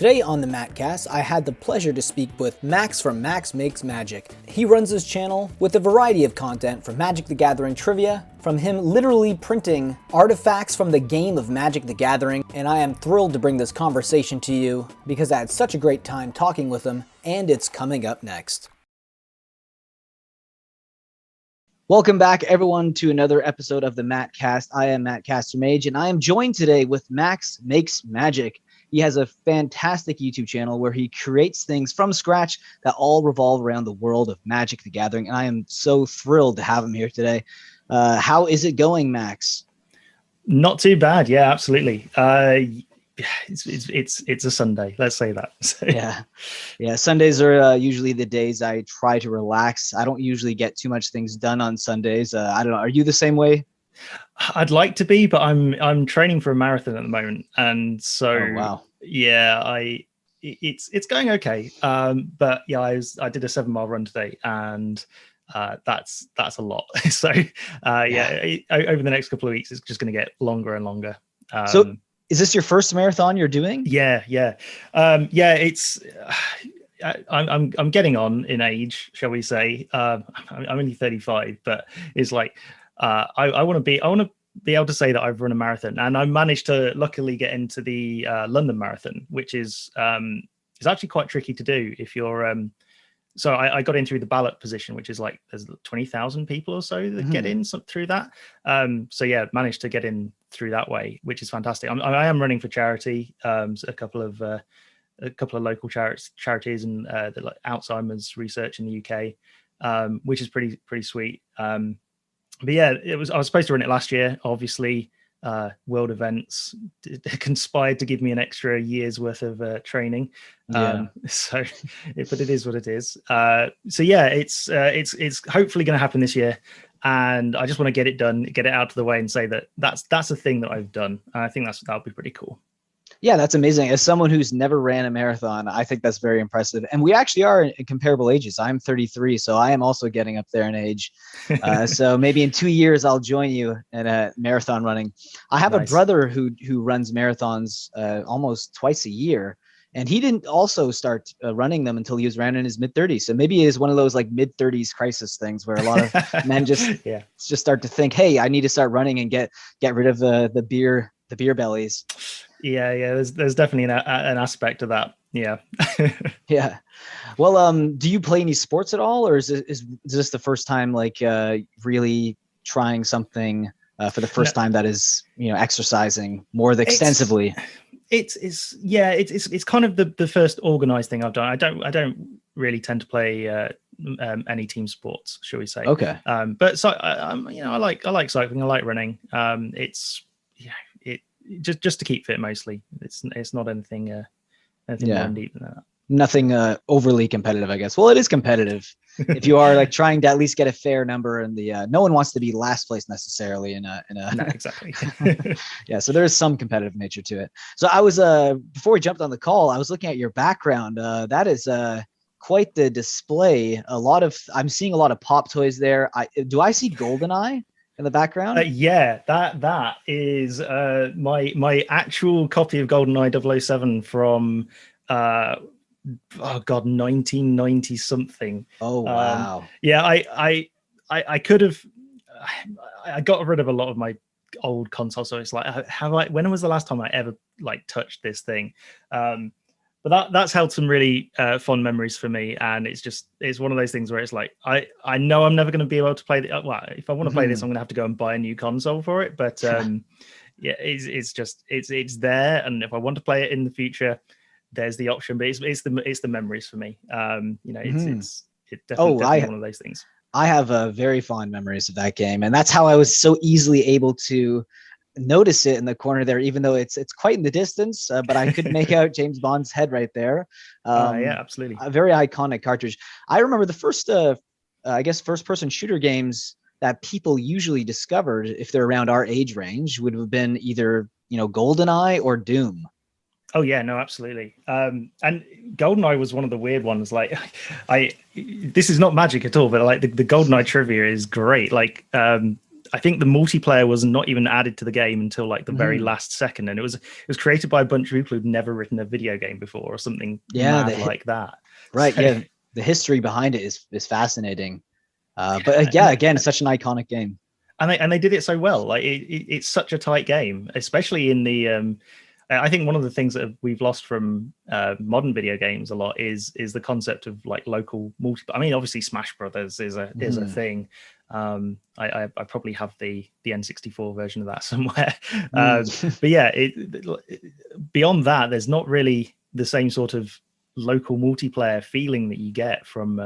Today on the Mattcast, I had the pleasure to speak with Max from Max Makes Magic. He runs his channel with a variety of content from Magic the Gathering trivia, from him literally printing artifacts from the game of Magic the Gathering, and I am thrilled to bring this conversation to you because I had such a great time talking with him, and it's coming up next. Welcome back, everyone, to another episode of the Mattcast. I am Mattcaster Mage, and I am joined today with Max Makes Magic. He has a fantastic YouTube channel where he creates things from scratch that all revolve around the world of Magic the Gathering, and I am so thrilled to have him here today. How is it going, Max? Not too bad. Yeah, absolutely. It's a Sunday. Let's say that. So. Yeah. Sundays are usually the days I try to relax. I don't usually get too much things done on Sundays. I don't know. Are you the same way? I'd like to be, but I'm training for a marathon at the moment, and so wow. Yeah, it's going okay. But yeah, I did a 7-mile run today, and that's a lot. So over the next couple of weeks, it's just going to get longer and longer. So is this your first marathon you're doing? Yeah. It's I'm getting on in age, shall we say. I'm only 35, but it's like I want to be able to say that I've run a marathon, and I managed to luckily get into the London Marathon, which is actually quite tricky to do if you're. So I got in through the ballot position, which is like there's 20,000 people or so that get in through that. So yeah, managed to get in through that way, which is fantastic. I am running for charity, a couple of local charities and the like Alzheimer's research in the UK, which is pretty sweet. But yeah, I was supposed to run it last year. Obviously, world events conspired to give me an extra year's worth of training. But it is what it is. So yeah, it's hopefully going to happen this year, and I just want to get it done, get it out of the way, and say that that's a thing that I've done. I think that'll be pretty cool. Yeah, that's amazing. As someone who's never ran a marathon, I think that's very impressive. And we actually are in comparable ages. I'm 33, so I am also getting up there in age. So maybe in 2 years, I'll join you in a marathon running. I have a brother who runs marathons almost twice a year. And he didn't also start running them until he was around in his mid-30s. So maybe it is one of those like mid-30s crisis things where a lot of men just start to think, hey, I need to start running and get rid of the beer bellies. Yeah. There's definitely an aspect of that. Yeah. Yeah. Well, do you play any sports at all, or is this the first time like really trying something for the first time that is exercising more extensively? It's kind of the first organized thing I've done. I don't really tend to play any team sports, shall we say? Okay. But so I like cycling. I like running. Just to keep fit mostly. It's not anything more deep than that. Nothing overly competitive, I guess. Well, it is competitive if you are like trying to at least get a fair number in the no one wants to be last place necessarily in a No, exactly. Yeah, so there is some competitive nature to it. So I was before we jumped on the call, I was looking at your background. That is quite the display. I'm seeing a lot of pop toys there. Do I see GoldenEye in the background? That is my actual copy of GoldenEye 007 from 1990 something. Oh wow. I could have I got rid of a lot of my old consoles, so it's like when was the last time I ever like touched this thing? But that's held some really fond memories for me, and it's one of those things where it's like I know I'm never going to be able to play if I want to play this, I'm going to have to go and buy a new console for it. But it's there, and if I want to play it in the future, there's the option. But it's the memories for me. It's definitely one of those things. I have very fond memories of that game, and that's how I was so easily able to notice it in the corner there, even though it's quite in the distance, but I could make out James Bond's head right there. Yeah, absolutely. A very iconic cartridge. I remember the first, first person shooter games that people usually discovered, if they're around our age range, would have been either, GoldenEye or Doom. Oh yeah, no, absolutely. And GoldenEye was one of the weird ones. Like, this is not Magic at all, but like the GoldenEye trivia is great. Like, I think the multiplayer was not even added to the game until like the very Mhm. last second, and it was created by a bunch of people who'd never written a video game before or something Yeah, mad like that. right. So, Yeah, the history behind it is fascinating. But and again, such an iconic game. they did it so well. Like it's such a tight game, especially in the. I think one of the things that we've lost from modern video games a lot is the concept of like local multi. I mean, obviously, Smash Brothers is a Mhm. thing. I probably have the N64 version of that somewhere. Mm. But yeah, beyond that, there's not really the same sort of local multiplayer feeling that you get from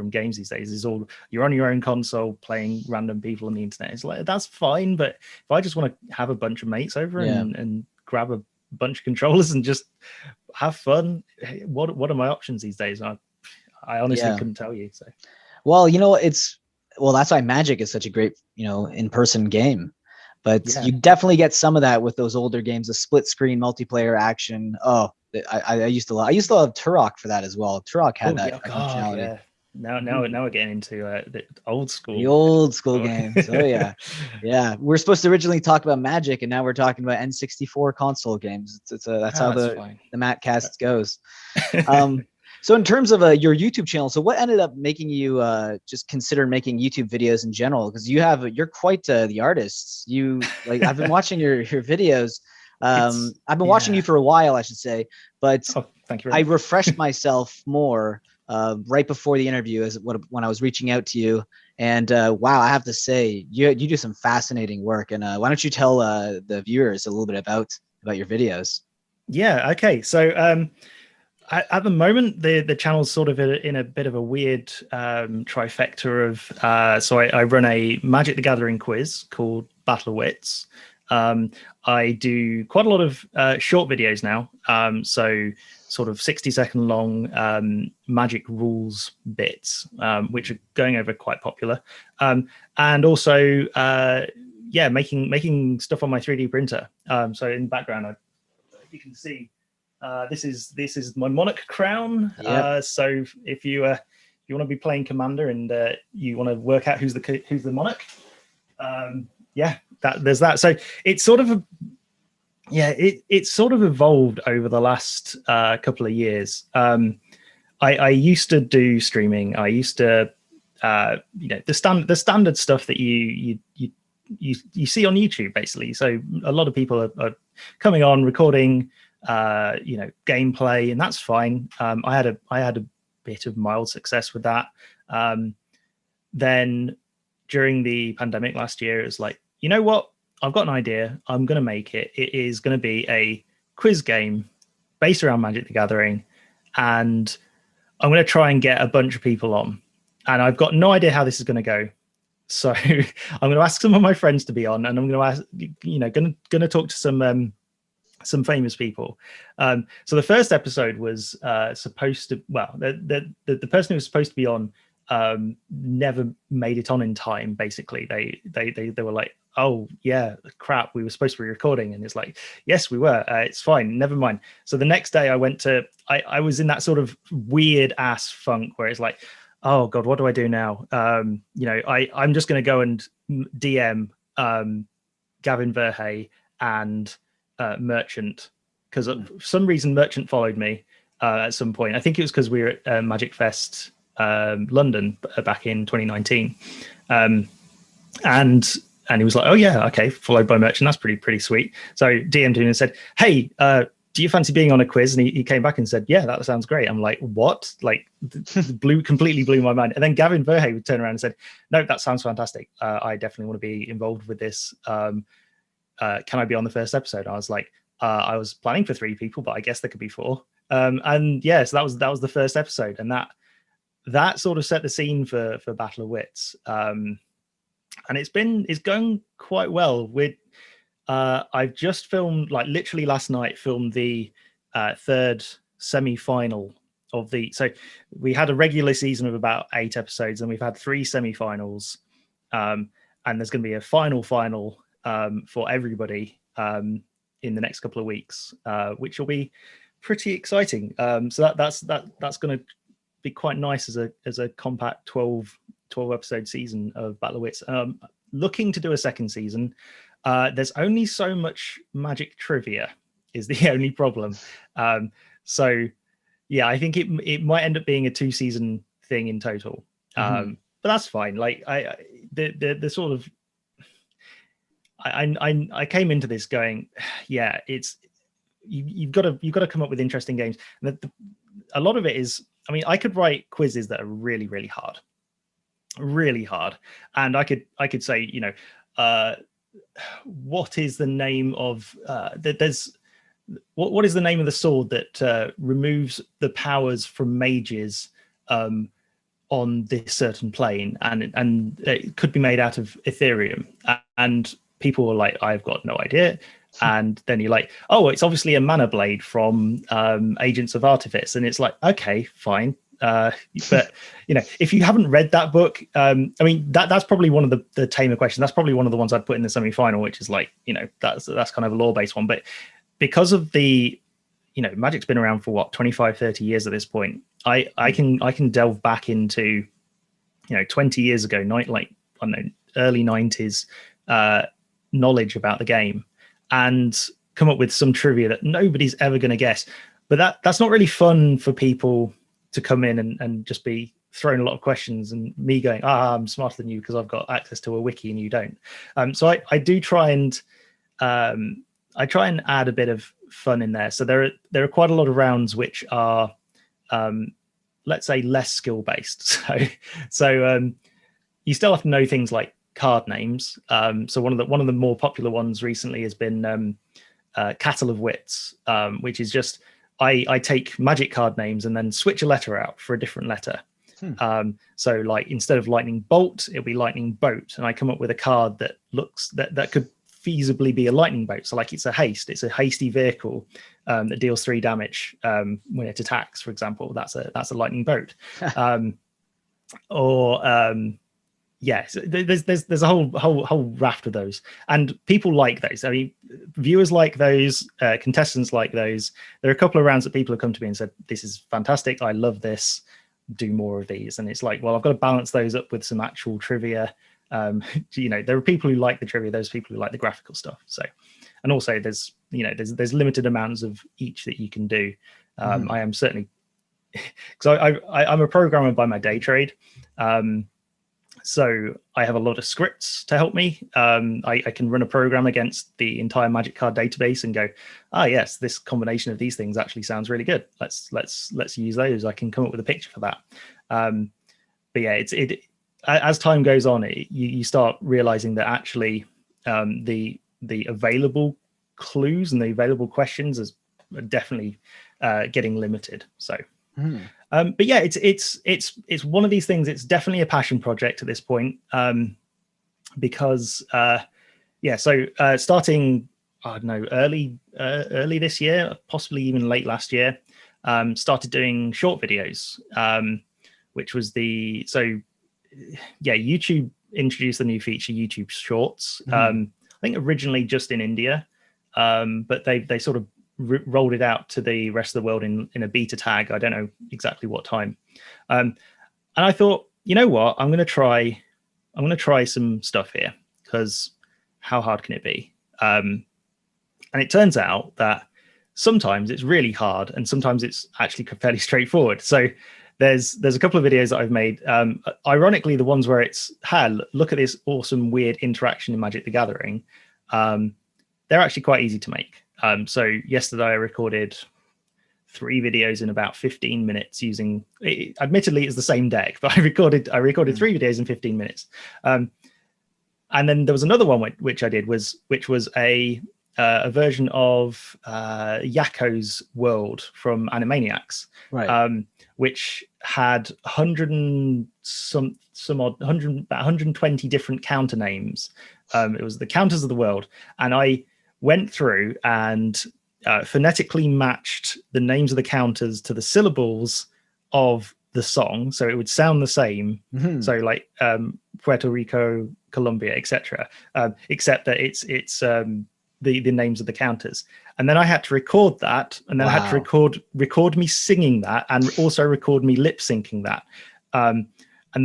games these days. Is all you're on your own console playing random people on the internet. It's like that's fine, but if I just want to have a bunch of mates over Yeah. and grab a bunch of controllers and just have fun, what are my options these days? I honestly couldn't tell you. So well, that's why Magic is such a great, in-person game. But yeah, you definitely get some of that with those older games, the split screen multiplayer action. Oh, I used to love Turok for that as well. Turok had that God, functionality. yeah. Now we're getting into the old The school. old school games. Oh yeah. Yeah. We're supposed to originally talk about Magic, and now we're talking about N64 console games. That's how That's the fine. Mattcast goes. So in terms of your YouTube channel, so what ended up making you just consider making YouTube videos in general? Because you're quite the artist. I've been watching your videos. I've been watching you for a while, I should say, but Oh, thank you I very much. refreshed myself more right before the interview when I was reaching out to you. And wow, I have to say, you do some fascinating work. And why don't you tell the viewers a little bit about your videos? Yeah. Okay. So at the moment, the channel's sort of in a bit of a weird trifecta of. So I run a Magic the Gathering quiz called Battle of Wits. I do quite a lot of short videos now. So sort of 60-second long Magic rules bits, which are going over quite popular. And also, making stuff on my 3D printer. So in the background, you can see this is my monarch crown. Yep. So if you want to be playing commander and you want to work out who's the monarch, there's that. So it's sort of it's sort of evolved over the last couple of years. I used to do streaming. I used to the standard stuff that you see on YouTube basically. So a lot of people are coming on recording gameplay, and that's fine. I had a bit of mild success with that. Then during the pandemic last year, it was like, you know what? I've got an idea. I'm going to make it. It is going to be a quiz game based around Magic the Gathering, and I'm going to try and get a bunch of people on. And I've got no idea how this is going to go. So I'm going to ask some of my friends to be on, and I'm going to ask, going to talk to some famous people. So the first episode was supposed to, well, the person who was supposed to be on never made it on in time. Basically, they were like, oh yeah, crap, we were supposed to be recording, and it's like, yes, we were. It's fine, never mind. So the next day, I was in that sort of weird ass funk where it's like, oh god, what do I do now? I'm just going to go and DM Gavin Verhey and Merchant, because for some reason Merchant followed me at some point. I think it was because we were at Magic Fest London back in 2019, and he was like, "Oh yeah, okay," followed by Merchant. That's pretty sweet. So DM'd him and said, "Hey, do you fancy being on a quiz?" And he came back and said, "Yeah, that sounds great." I'm like, "What?" Like, completely blew my mind. And then Gavin Verhey would turn around and said, "No, that sounds fantastic. I definitely want to be involved with this. Can I be on the first episode?" I was like, I was planning for 3 people, but I guess there could be 4. And yeah, so that was the first episode, and that sort of set the scene for Battle of Wits. And it's going quite well. I've just filmed, like literally last night, filmed the 3rd semi-final of the. So we had a regular season of about 8 episodes, and we've had 3 semi-finals, and there's going to be a final for everybody in the next couple of weeks, which will be pretty exciting. So that's going to be quite nice as a compact 12 episode season of Battle of Wits. looking to do a second season. There's only so much Magic trivia is the only problem. So yeah, I think it might end up being a 2-season thing in total. But that's fine. Like the sort of I came into this going, yeah, it's you've got to come up with interesting games. And a lot of it is, I mean, I could write quizzes that are really, really hard, and I could say, you know, what is the name of what is the name of the sword that removes the powers from mages on this certain plane, and it could be made out of Ethereum, and people were like, I've got no idea. And then you're like, oh, it's obviously a mana blade from Agents of Artifice, and it's like, okay, fine. But you know, if you haven't read that book, I mean, that's probably one of the tamer questions. That's probably one of the ones I'd put in the semi-final, which is like, you know, that's kind of a lore-based one. But because of the, you know, Magic's been around for what, 25, 30 years at this point. I can delve back into, you know, 20 years ago, like, I don't know, early 90s knowledge about the game, and come up with some trivia that nobody's ever going to guess. But that's not really fun for people to come in and just be thrown a lot of questions and me going, I'm smarter than you because I've got access to a wiki and you don't. So I do try and add a bit of fun in there. So there are quite a lot of rounds which are, let's say, less skill based. So you still have to know things like card names. So one of the more popular ones recently has been Cattle of Wits, which is just I take Magic card names and then switch a letter out for a different letter. So like, instead of lightning bolt, it'll be lightning boat, and I come up with a card that looks that could feasibly be a lightning boat. So like, it's a hasty vehicle that deals 3 damage when it attacks, for example. That's a lightning boat. Yeah, so there's a whole raft of those, and people like those. I mean, viewers like those, contestants like those. There are a couple of rounds that people have come to me and said, "This is fantastic. I love this. Do more of these." And it's like, well, I've got to balance those up with some actual trivia. You know, there are people who like the trivia, there's people who like the graphical stuff. So, and also there's limited amounts of each that you can do. I am certainly, because I'm a programmer by my day trade. So I have a lot of scripts to help me. I can run a program against the entire Magic card database and go, yes, this combination of these things actually sounds really good. Let's use those. I can come up with a picture for that. But yeah, as time goes on, you start realizing that actually the available clues and the available questions is definitely getting limited. So. But yeah, it's one of these things. It's definitely a passion project at this point, because starting, I don't know, early this year, possibly even late last year, started doing short videos, which was YouTube introduced the new feature, YouTube Shorts. I think originally just in India, but they sort of rolled it out to the rest of the world in a beta tag. I don't know exactly what time. And I thought, you know what, I'm going to try some stuff here, because how hard can it be? And it turns out that sometimes it's really hard and sometimes it's actually fairly straightforward. So there's a couple of videos that I've made. Ironically, the ones where it's, look at this awesome, weird interaction in Magic the Gathering. They're actually quite easy to make. So yesterday I recorded 3 videos in about 15 minutes using, admittedly it's the same deck, but I recorded 3 videos in 15 minutes. And then there was another one which I did which was a version of Yakko's World from Animaniacs, right? Which had 120 different counter names. It was the counters of the world, and I went through and phonetically matched the names of the counters to the syllables of the song, so it would sound the same. So like Puerto Rico, Colombia, etc., except that it's the names of the counters. And then I had to record that, and then I had to record me singing that, and also record me lip syncing that. And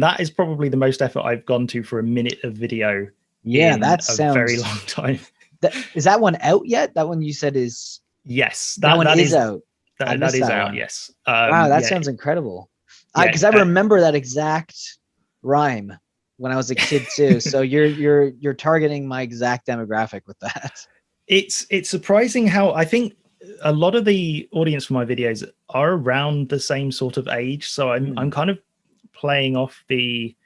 that is probably the most effort I've gone to for a minute of video Yeah, in that a very sounds. long time. Is that one out yet? That one you said is. Yes, That one that is is out. I that missed is that out. one. Yes. Wow, that Yeah. sounds incredible. Yeah. Because I remember that exact rhyme when I was a kid too. So you're targeting my exact demographic with that. It's surprising how I think a lot of the audience for my videos are around the same sort of age. So I'm kind of playing off the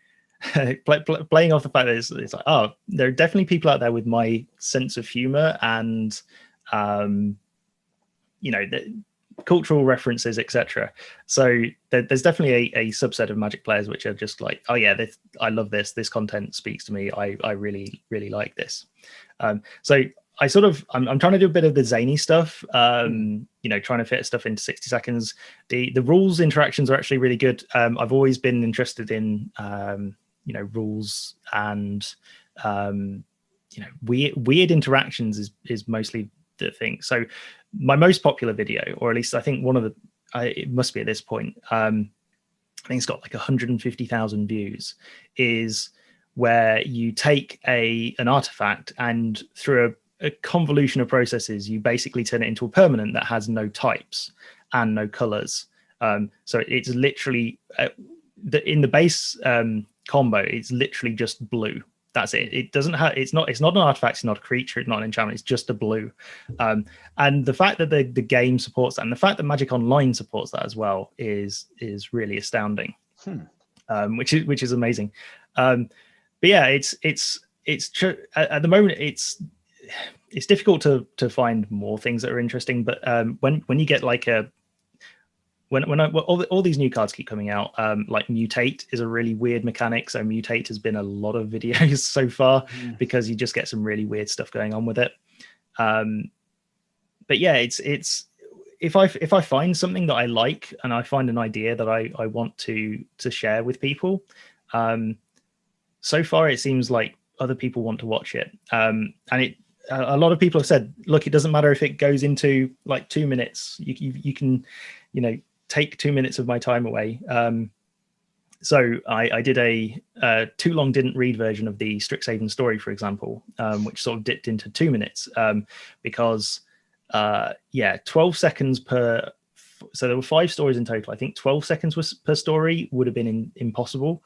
playing off the fact that it's like, oh, there are definitely people out there with my sense of humor and the cultural references, etc. So there's definitely a subset of Magic players which are just like, oh yeah, I love this content speaks to me. I really like this. So I'm trying to do a bit of the zany stuff, trying to fit stuff into 60 seconds. The rules interactions are actually really good. I've always been interested in rules and weird interactions is mostly the thing. So my most popular video, or at least I think one of the it must be at this point, I think it's got like 150,000 views, is where you take an artifact and through a convolution of processes, you basically turn it into a permanent that has no types and no colors. So it's literally in the base combo, it's literally just blue. That's it. It doesn't have. It's not an artifact. It's not a creature. It's not an enchantment. It's just a blue. And the fact that the game supports that, and the fact that Magic Online supports that as well, is really astounding. Which is amazing. But yeah, it's at the moment it's difficult to find more things that are interesting. But when you get like all these new cards keep coming out, like Mutate is a really weird mechanic. So Mutate has been a lot of videos so far because you just get some really weird stuff going on with it. But yeah, it's if I find something that I like and I find an idea that I want to share with people, so far it seems like other people want to watch it. And a lot of people have said, look, it doesn't matter if it goes into like 2 minutes. You can, take 2 minutes of my time away. So I did a too long didn't read version of the Strixhaven story, for example, which sort of dipped into 2 minutes because 12 seconds per. So there were 5 stories in total. I think 12 seconds per story would have been impossible.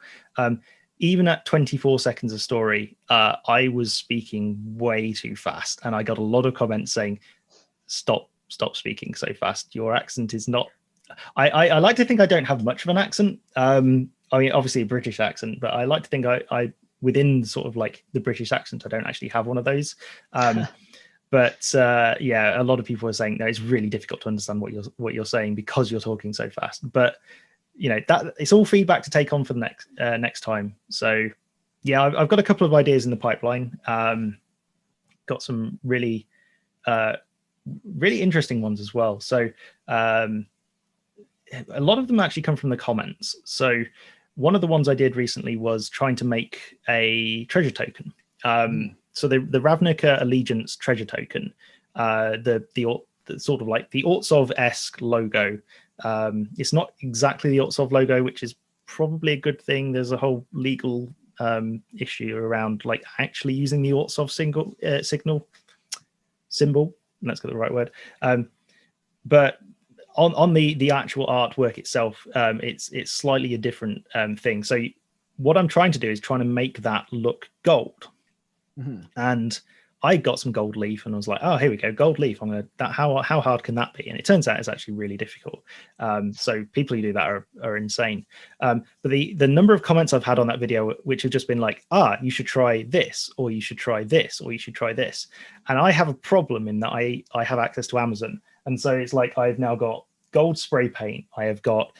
Even at 24 seconds a story, I was speaking way too fast, and I got a lot of comments saying, "Stop speaking so fast. Your accent is not." I like to think I don't have much of an accent. I mean, obviously a British accent, but I like to think I within sort of like the British accent, I don't actually have one of those. But a lot of people are saying that it's really difficult to understand what you're saying because you're talking so fast. But that it's all feedback to take on for the next time. So yeah, I've got a couple of ideas in the pipeline. Got some really interesting ones as well. So a lot of them actually come from the comments. So one of the ones I did recently was trying to make a treasure token. So the Ravnica Allegiance treasure token, the sort of like the Ortsov-esque logo. It's not exactly the Ortsov logo, which is probably a good thing. There's a whole legal issue around like actually using the Ortsov symbol. Let's get the right word. But on the actual artwork itself, it's slightly a different thing. So what I'm trying to do is trying to make that look gold. And I got some gold leaf and I was like, oh, here we go, gold leaf. How hard can that be? And it turns out it's actually really difficult. So people who do that are insane. But the number of comments I've had on that video, which have just been like, you should try this, or you should try this, or you should try this. And I have a problem in that I have access to Amazon. And so it's like I've now got gold spray paint. I have got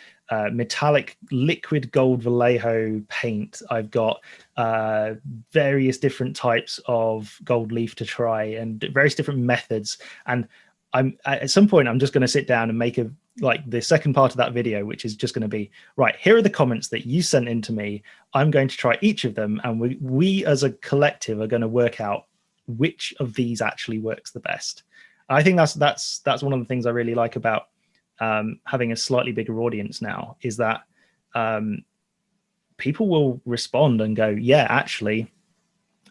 metallic liquid gold Vallejo paint. I've got various different types of gold leaf to try and various different methods. And I'm at some point, I'm just going to sit down and make the second part of that video, which is just going to be, right, here are the comments that you sent in to me. I'm going to try each of them. And we as a collective are going to work out which of these actually works the best. I think that's one of the things I really like about having a slightly bigger audience now, is that people will respond and go, yeah, actually,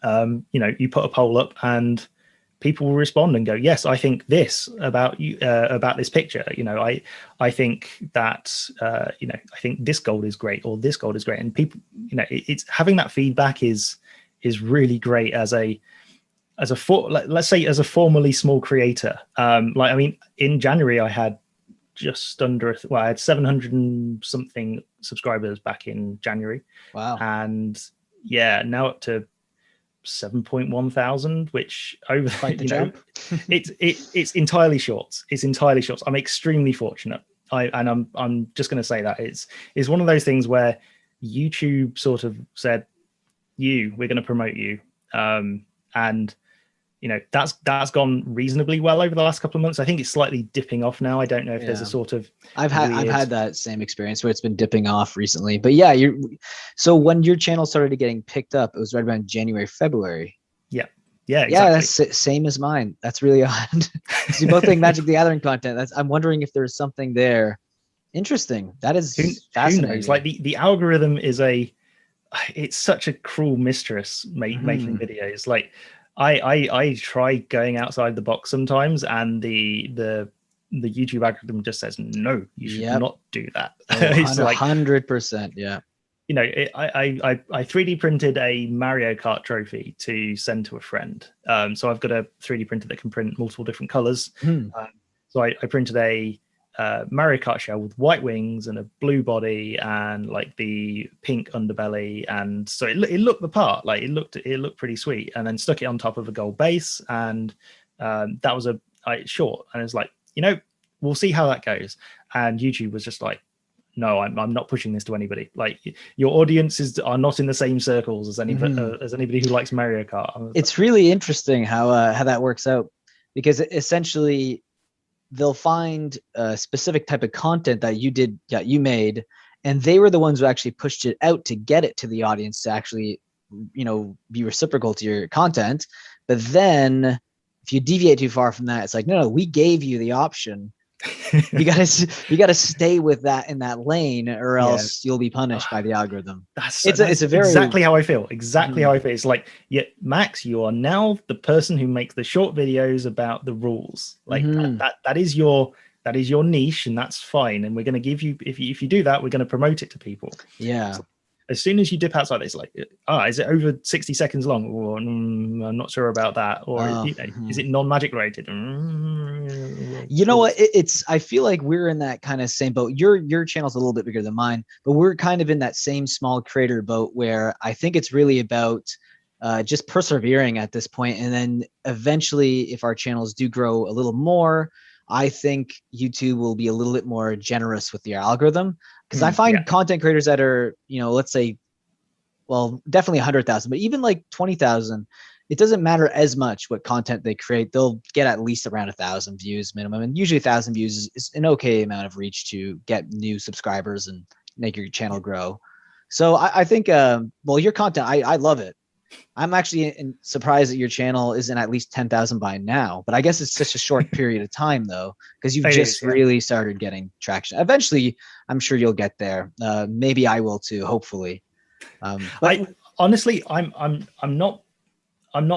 You put a poll up and people will respond and go, yes, I think this about you, about this picture. I think that, I think this gold is great, or this gold is great. And people, it's having that feedback is really great let's say as a formerly small creator. In January, I had just under, I had 700 and something subscribers back in January. Wow. And now up to 7.1 thousand, which over quite the jump. it's entirely shorts. It's entirely shorts. I'm extremely fortunate. I'm just going to say that it's one of those things where YouTube sort of said, we're going to promote you, and that's gone reasonably well over the last couple of months. I think it's slightly dipping off now. I don't know if there's a sort of I've had that same experience where it's been dipping off recently. But so when your channel started getting picked up, it was right around January, February. Yeah, exactly. Yeah, that's same as mine. That's really odd. You both think Magic the Gathering content. I'm wondering if there's something there. Interesting. That is fascinating. Who knows? Like the algorithm is it's such a cruel mistress making videos. Like I try going outside the box sometimes, and the YouTube algorithm just says, no, you should not do that. It's 100%. Yeah. I 3D printed a Mario Kart trophy to send to a friend. So I've got a 3D printer that can print multiple different colors. So I printed a Mario Kart shell with white wings and a blue body and like the pink underbelly, and so it looked the part. Like it looked pretty sweet, and then stuck it on top of a gold base, and that was a short. And it's like, we'll see how that goes. And YouTube was just like, no, I'm not pushing this to anybody. Like, your audiences are not in the same circles as anybody who likes Mario Kart. It's really interesting how that works out, because essentially they'll find a specific type of content that you made, and they were the ones who actually pushed it out to get it to the audience to actually, be reciprocal to your content. But then if you deviate too far from that, it's like, no, we gave you the option. you gotta stay with that in that lane, or else you'll be punished by the algorithm. It's a very exactly how I feel. Exactly how I feel. It's like, Max, you are now the person who makes the short videos about the rules. Like that is your niche, and that's fine. And we're going to give you, if you do that, we're going to promote it to people. Yeah. So as soon as you dip outside, it's like, is it over 60 seconds long? Or I'm not sure about that. Or is it non-magic related? You know what? I feel like we're in that kind of same boat. Your channel's a little bit bigger than mine, but we're kind of in that same small creator boat where I think it's really about just persevering at this point. And then eventually, if our channels do grow a little more, I think YouTube will be a little bit more generous with the algorithm. Because I find content creators that are, let's say, well, definitely 100,000, but even like 20,000, it doesn't matter as much what content they create. They'll get at least around 1,000 views minimum. And usually 1,000 views is an okay amount of reach to get new subscribers and make your channel grow. So I think, your content, I love it. I'm actually surprised that your channel isn't at least 10,000 by now, but I guess it's such a short period of time though, because you've really started getting traction. Eventually, I'm sure you'll get there. Maybe I will too, hopefully. But honestly, I'm not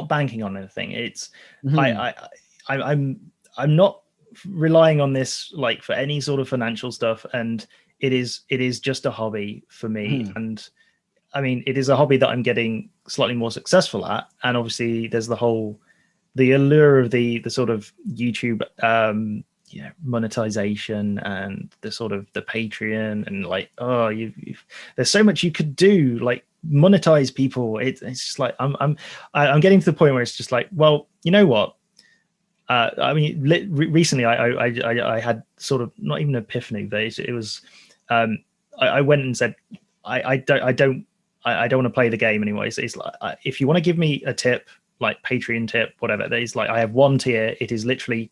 banking on anything. It's I'm not relying on this like for any sort of financial stuff, and it is just a hobby for me. And I mean, it is a hobby that I'm getting slightly more successful at. And obviously there's the allure of the sort of YouTube, monetization, and the sort of the Patreon, and like, there's so much you could do, like monetize people. It's just like, I'm getting to the point where it's just like, well, you know what? I mean, recently I had sort of not even an epiphany, but it was, I went and said, I don't want to play the game anymore. It's like, if you want to give me a tip, like Patreon tip, whatever, it's like, I have one tier. It is literally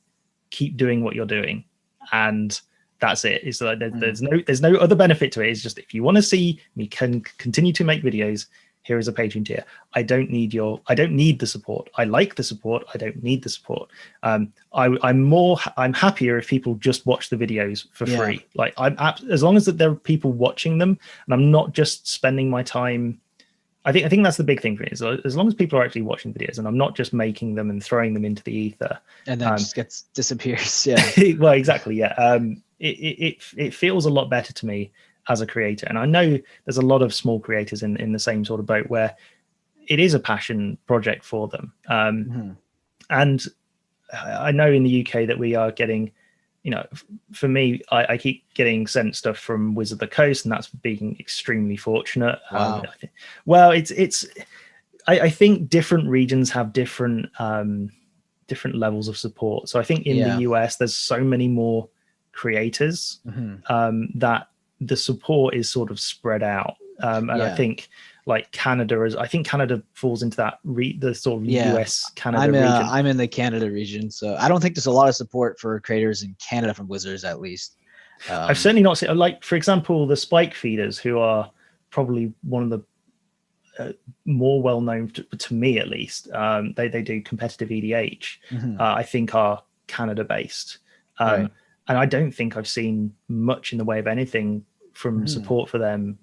keep doing what you're doing, and that's it. It's like there's no other benefit to it. It's just, if you want to see me continue to make videos, here is a Patreon tier. I don't need the support. I like the support. I don't need the support. I'm happier if people just watch the videos for free. Like, as long as that there are people watching them, and I'm not just spending my time I think that's the big thing for me. So as long as people are actually watching videos, and I'm not just making them and throwing them into the ether, and then just disappears. Yeah. Well, exactly. Yeah. It feels a lot better to me as a creator, and I know there's a lot of small creators in the same sort of boat where it is a passion project for them. And I know in the UK that we are getting, for me, I keep getting sent stuff from Wizard of the Coast, and that's being extremely fortunate. Wow. Well, I think different regions have different levels of support. So I think in the US, there's so many more creators that the support is sort of spread out. And I think like Canada I think Canada falls into that the sort of US Canada region. I'm in the Canada region, so I don't think there's a lot of support for creators in Canada from Wizards, at least. I've certainly not seen, like, for example, the Spike Feeders, who are probably one of the more well known to me, at least. They do competitive EDH. I think are Canada based, and I don't think I've seen much in the way of anything from support for them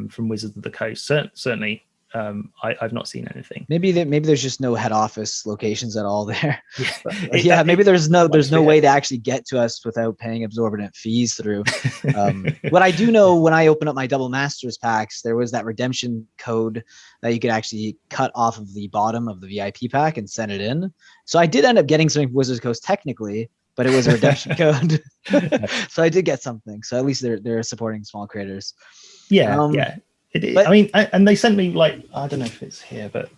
from Wizards of the Coast. Certainly, I've not seen anything. Maybe there's just no head office locations at all there. Maybe there's no way to actually get to us without paying exorbitant fees through. What I do know, when I opened up my double masters packs, there was that redemption code that you could actually cut off of the bottom of the VIP pack and send it in. So I did end up getting something from Wizards Coast technically, but it was a redemption code. So I did get something. So at least they're supporting small creators. Yeah. I mean, and they sent me, like, I don't know if it's here, but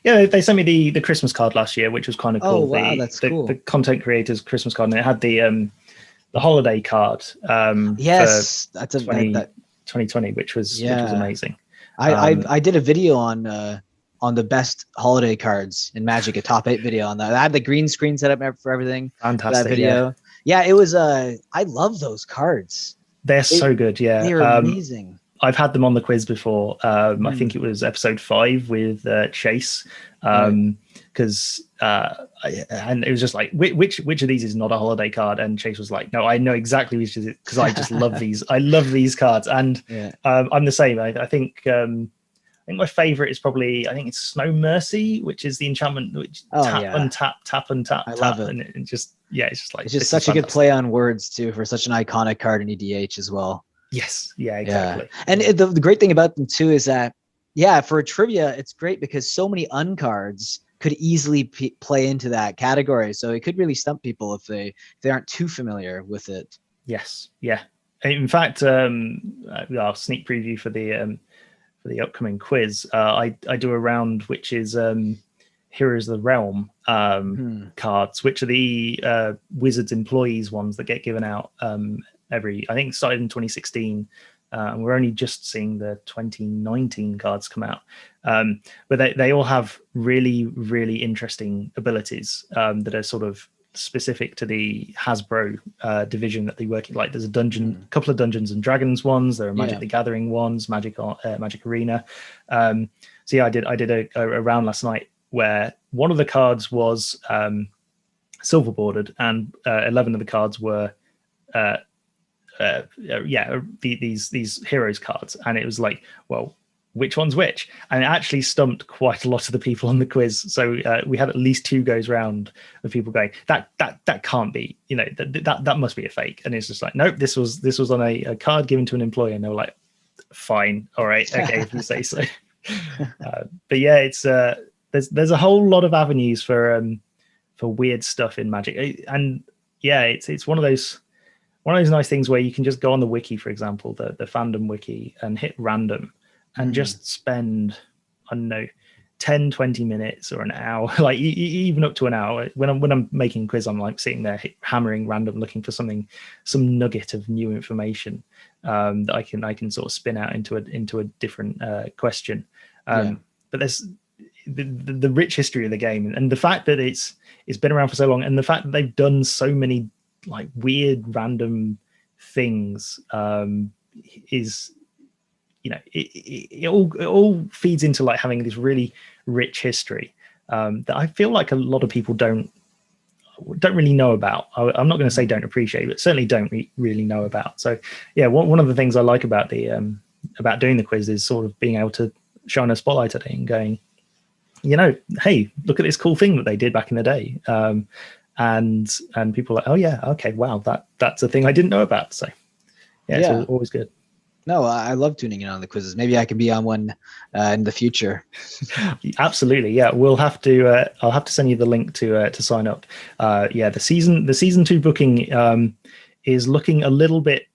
they sent me the Christmas card last year, which was kind of cool. Oh, wow, that's cool. The content creators Christmas card, and it had the holiday card. Yes, that's 2020, which was amazing. I did a video on the best holiday cards in Magic, a top 8 video on that. I had the green screen set up for everything. Fantastic. For that video. Yeah, it was. I love those cards. They're so good. Yeah, they're amazing. I've had them on the quiz before. I think it was episode 5 with Chase, because and it was just like, which of these is not a holiday card? And Chase was like, no, I know exactly which is it, because I just love these. I love these cards, and I'm the same. I think my favorite is probably, I think it's Snow Mercy, which is the enchantment which untap, tap, untap. I love it. And it just it's just like, it's just such a good play on words too, for such an iconic card in EDH as well. Yes. Yeah, exactly. Yeah. And the great thing about them too is that, for a trivia, it's great because so many uncards could easily play into that category. So it could really stump people if they aren't too familiar with it. Yes. Yeah. In fact, our sneak preview for the upcoming quiz, I do a round which is Heroes of the Realm cards, which are the Wizards employees ones that get given out I think it started in 2016, and we're only just seeing the 2019 cards come out. But they all have really, really interesting abilities that are sort of specific to the Hasbro division that they work in. Like, there's a couple of Dungeons and Dragons ones, there are Magic the Gathering ones, Magic Arena. I did a round last night where one of the cards was silver bordered, and 11 of the cards were these heroes cards, and it was like, well, which one's which? And it actually stumped quite a lot of the people on the quiz. So we had at least 2 goes round of people going, that can't be, that must be a fake. And it's just like, nope, this was on a card given to an employee, and they were like, fine, all right, okay, if you say so. But yeah, it's there's a whole lot of avenues for weird stuff in Magic, and it's one of those nice things where you can just go on the wiki, for example, the fandom wiki, and hit random and just spend, I don't know, 10, 20 minutes or an hour, like even up to an hour. When I'm making quiz, I'm like sitting there hammering random, looking for some nugget of new information that I can sort of spin out into a different question. But there's the rich history of the game, and the fact that it's been around for so long, and the fact that they've done so many like weird random things is, it all feeds into like having this really rich history that I feel like a lot of people don't really know about. I'm not going to say don't appreciate, but certainly don't really know about. So one of the things I like about about doing the quiz is sort of being able to shine a spotlight at it and going, hey, look at this cool thing that they did back in the day. And people are like, oh yeah, okay, wow, that's a thing I didn't know about. So yeah, it's always good. No, I love tuning in on the quizzes. Maybe I can be on one in the future. Absolutely, yeah. We'll have to. I'll have to send you the link to sign up. The season 2 booking is looking a little bit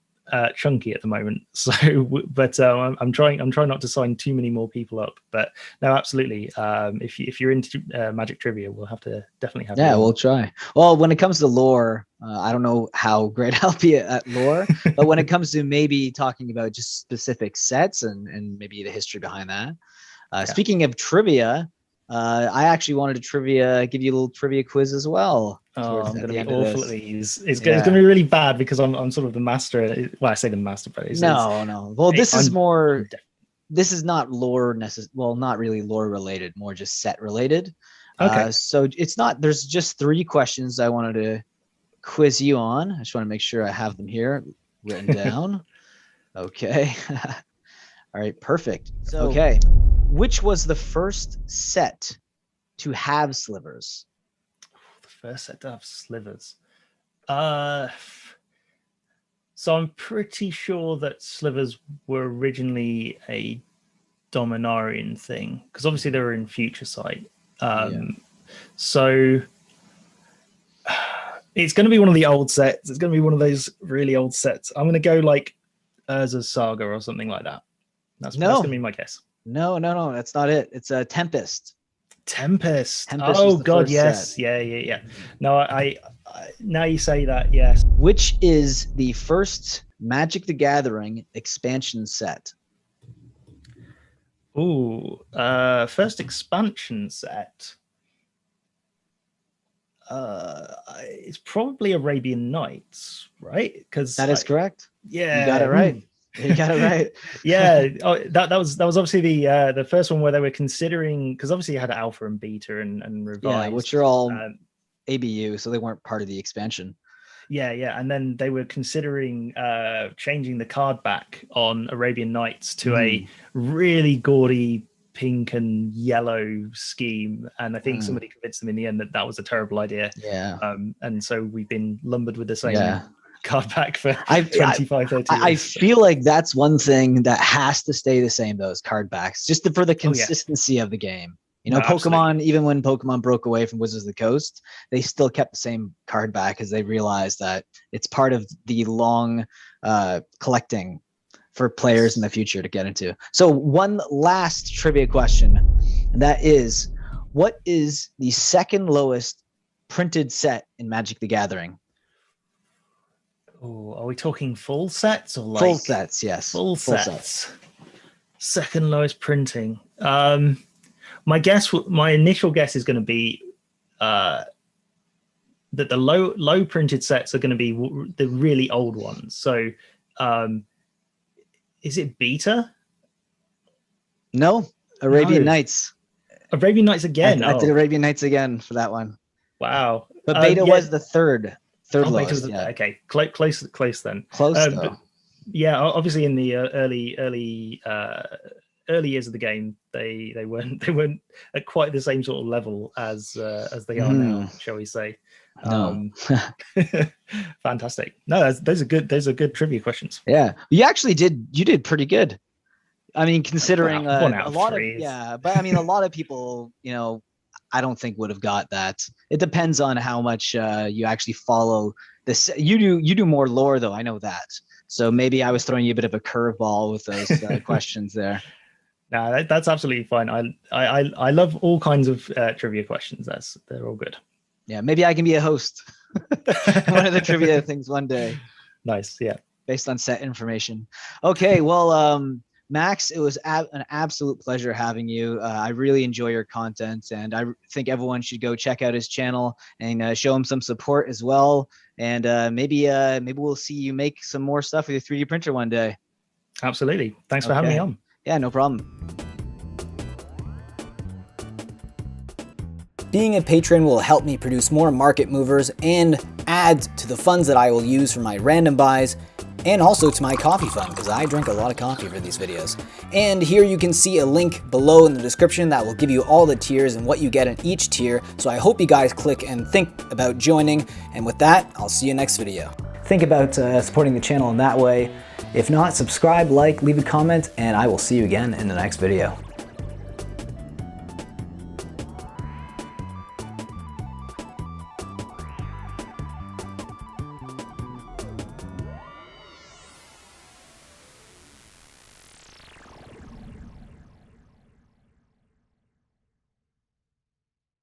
chunky at the moment. So, but I'm trying not to sign too many more people up. But no, absolutely. If you're into Magic trivia, we'll have to definitely have. Yeah, we'll try. Well, when it comes to lore, I don't know how great I'll be at lore, but when it comes to maybe talking about just specific sets and maybe the history behind that. Speaking of trivia, I actually wanted to give you a little trivia quiz as well. Oh, I'm going to be awful at these. It's going to be really bad because I'm sort of the master. Well, I say the master, but no. Well, this is more. This is not lore well, not really lore related, more just set related. Okay. So it's not. There's just 3 questions I wanted to quiz you on. I just want to make sure I have them here written down. Okay. All right. Perfect. So, okay. Which was the first set to have slivers? The first set to have slivers. So I'm pretty sure that slivers were originally a Dominarian thing, because obviously they were in Future Sight. So it's going to be one of the old sets. It's going to be one of those really old sets. I'm going to go like Urza's Saga or something like that. That's going to be my guess. No, that's not it. It's a Tempest. Tempest. Oh God, yes. Set. Yeah. No, I now you say that, yes. Which is the first Magic the Gathering expansion set? Ooh, first expansion set. It's probably Arabian Nights, right? Because that is correct. Yeah, you got it right. You got it right. Yeah. Oh, that was obviously the first one where they were considering, because obviously you had alpha and beta and revised. Yeah, which are all ABU, so they weren't part of the expansion. Yeah, and then they were considering changing the card back on Arabian Nights to a really gaudy pink and yellow scheme, and I think somebody convinced them in the end that was a terrible idea. Yeah. And so we've been lumbered with the same card back for 25, 30 years. I feel like that's one thing that has to stay the same, those card backs, just for the consistency of the game. Pokemon, absolutely. Even when Pokemon broke away from Wizards of the Coast, they still kept the same card back because they realized that it's part of the long collecting for players in the future to get into. So one last trivia question, and that is, what is the second lowest printed set in Magic the Gathering? Oh, are we talking full sets or full sets? Yes, full sets. Second lowest printing. My initial guess is going to be that the low printed sets are going to be the really old ones. So, is it beta? No, Arabian Nights. Arabian Nights again. I did Arabian Nights again for that one. Wow. But beta was the third lowest. Okay, close then. Close though. Yeah, obviously in the early years of the game, they weren't at quite the same sort of level as they are now, shall we say? No. Fantastic. No, those are good trivia questions. Yeah, you did pretty good. I mean, considering a lot of people, I don't think would have got that. It depends on how much you actually follow this. You do more lore though. I know that. So maybe I was throwing you a bit of a curveball with those questions there. No, that's absolutely fine. I love all kinds of trivia questions. They're all good. Yeah, maybe I can be a host. One of the trivia things one day. Nice. Yeah. Based on set information. Okay. Well, Max, it was an absolute pleasure having you. I really enjoy your content, and I think everyone should go check out his channel and show him some support as well. And maybe we'll see you make some more stuff with your 3D printer one day. Absolutely. Thanks for having me on. Yeah, no problem. Being a patron will help me produce more market movers and add to the funds that I will use for my random buys and also to my coffee fund, because I drink a lot of coffee for these videos. And here you can see a link below in the description that will give you all the tiers and what you get in each tier. So I hope you guys click and think about joining. And with that, I'll see you next video. Think about supporting the channel in that way. If not, subscribe, like, leave a comment, and I will see you again in the next video.